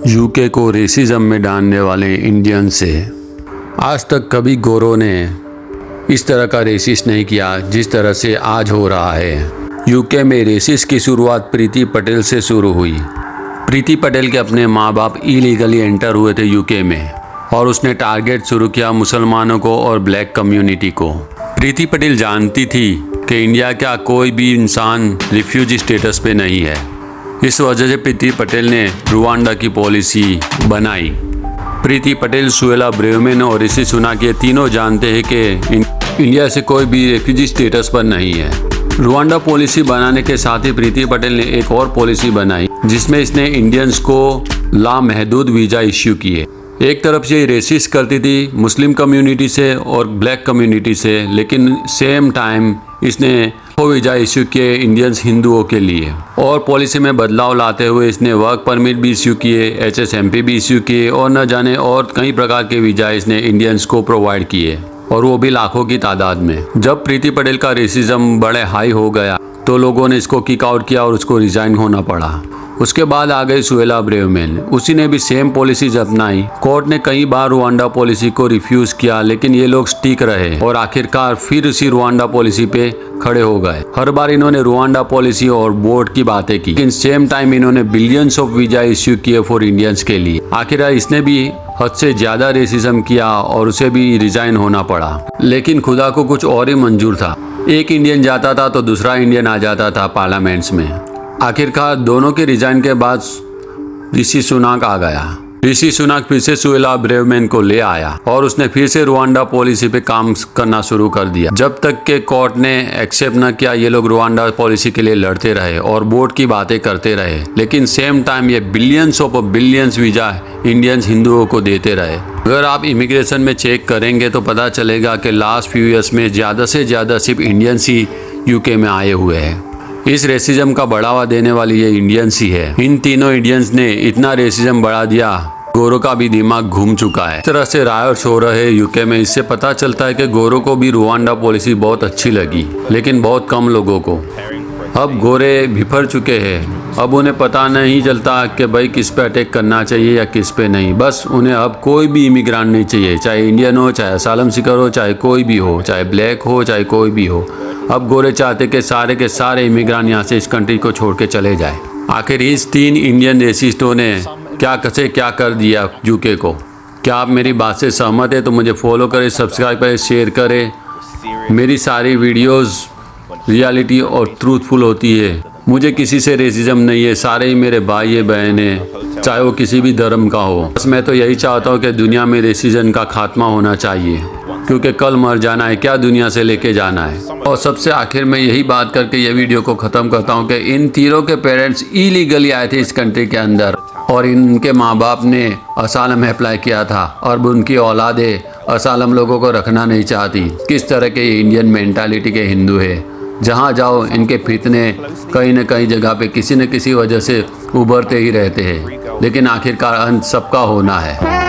UK को racism में डालने वाले इंडियन से आज तक कभी गोरों ने इस तरह का रेसिस्ट नहीं किया जिस तरह से आज हो रहा है। यूके में रेसिस्ट की शुरुआत प्रीति पटेल से शुरू हुई। प्रीति पटेल के अपने माँ बाप इलीगली एंटर हुए थे यूके में और उसने टारगेट शुरू किया मुसलमानों को और ब्लैक कम्युनिटी को। प्रीति पटेल जानती थी कि इंडिया का कोई भी इंसान रिफ्यूजी स्टेटस पे नहीं है। इस वजह से प्रीति पटेल ने रुवांडा की पॉलिसी बनाई। प्रीति पटेल, सुएला ब्रेवमैन और ऋषि सुनाक ये तीनों जानते हैं कि इंडिया से कोई भी रेफ्यूजी स्टेटस पर नहीं है। रुवांडा पॉलिसी बनाने के साथ ही प्रीति पटेल ने एक और पॉलिसी बनाई जिसमें इसने इंडियंस को लामहदूद वीज़ा इश्यू किए। एक तरफ से रेसिस्ट करती थी मुस्लिम कम्युनिटी से और ब्लैक कम्युनिटी से, लेकिन सेम टाइम इसने वीज़ा इश्यू किए इंडियंस हिंदुओं के लिए। और पॉलिसी में बदलाव लाते हुए इसने वर्क परमिट भी इश्यू किए, HSMP भी इश्यू किए और न जाने और कई प्रकार के वीज़ा इसने इंडियंस को प्रोवाइड किए, और वो भी लाखों की तादाद में। जब प्रीति पटेल का रेसिज्म बड़े हाई हो गया तो लोगों ने इसको किक आउट किया और उसको रिजाइन होना पड़ा। उसके बाद आ गई सुएला ब्रेवमैन, उसी ने भी सेम पॉलिसीज अपनाई। कोर्ट ने कई बार रुवांडा पॉलिसी को रिफ्यूज किया, लेकिन ये लोग स्टिक रहे और आखिरकार फिर उसी रुवांडा पॉलिसी पे खड़े हो गए। हर बार इन्होंने रुवांडा पॉलिसी और बोर्ड की बातें की, लेकिन सेम टाइम इन्होंने बिलियंस ऑफ वीजा इश्यू किए फॉर इंडियंस के लिए। आखिरकार इसने भी हद से ज्यादा रेसिज्म किया और उसे भी रिजाइन होना पड़ा। लेकिन खुदा को कुछ और ही मंजूर था। एक इंडियन जाता था तो दूसरा इंडियन आ जाता था पार्लियामेंट्स में। आखिरकार दोनों के रिजाइन के बाद ऋषि सुनाक आ गया। ऋषि सुनाक फिर से सुएला ब्रेवमैन को ले आया और उसने फिर से रुवांडा पॉलिसी पे काम करना शुरू कर दिया। जब तक के कोर्ट ने एक्सेप्ट न किया, ये लोग रुवांडा पॉलिसी के लिए लड़ते रहे और बोर्ड की बातें करते रहे, लेकिन सेम टाइम ये बिलियंस वीजा इंडियंस हिंदुओं को देते रहे। अगर आप इमिग्रेशन में चेक करेंगे तो पता चलेगा कि लास्ट फ्यू ईयर्स में ज़्यादा से ज़्यादा सिर्फ इंडियंस ही यूके में आए हुए हैं। इस रेसिज्म का बढ़ावा देने वाली ये इंडियंस ही है। इन तीनों इंडियंस ने इतना रेसिज्म बढ़ा दिया, गोरों का भी दिमाग घूम चुका है। इस तरह से रायट्स हो रहे हैं यूके में। इससे पता चलता है कि गोरों को भी रुवांडा पॉलिसी बहुत अच्छी लगी, लेकिन बहुत कम लोगों को। अब गोरे बिफर चुके हैं। अब उन्हें पता नहीं चलता कि भाई किस पे अटैक करना चाहिए या किस पे नहीं। बस उन्हें अब कोई भी इमिग्रेंट नहीं चाहिए, चाहे इंडियन हो, चाहे असालम सीकर हो, चाहे कोई भी हो, चाहे ब्लैक हो, चाहे कोई भी हो। अब गोरे चाहते कि सारे के सारे इमिग्रेंट यहाँ से इस कंट्री को छोड़ के चले जाए। आखिर इस तीन इंडियन रेसिस्टों ने क्या कर दिया यूके को। क्या आप मेरी बात से सहमत है? तो मुझे फॉलो करें, सब्सक्राइब करें, शेयर करें। मेरी सारी वीडियोस रियलिटी और ट्रूथफुल होती है। मुझे किसी से रेसिज्म नहीं है, सारे ही मेरे भाई है, बहन है, चाहे वो किसी भी धर्म का हो। बस मैं तो यही चाहता हूँ कि दुनिया में रेसिज्म का खात्मा होना चाहिए, क्योंकि कल मर जाना है, क्या दुनिया से लेके जाना है। और सबसे आखिर में यही बात करके ये वीडियो को ख़त्म करता हूँ कि इन तीनों के पेरेंट्स इलीगली आए थे इस कंट्री के अंदर और इनके माँ बाप ने असालम अप्लाई किया था और उनकी औलादें असालम लोगों को रखना नहीं चाहती। किस तरह के ये इंडियन मेंटालिटी के हिंदू है। जहाँ जाओ इनके फितने कहीं न कहीं जगह पे किसी न किसी वजह से उभरते ही रहते हैं, लेकिन आखिरकार अंत सबका होना है।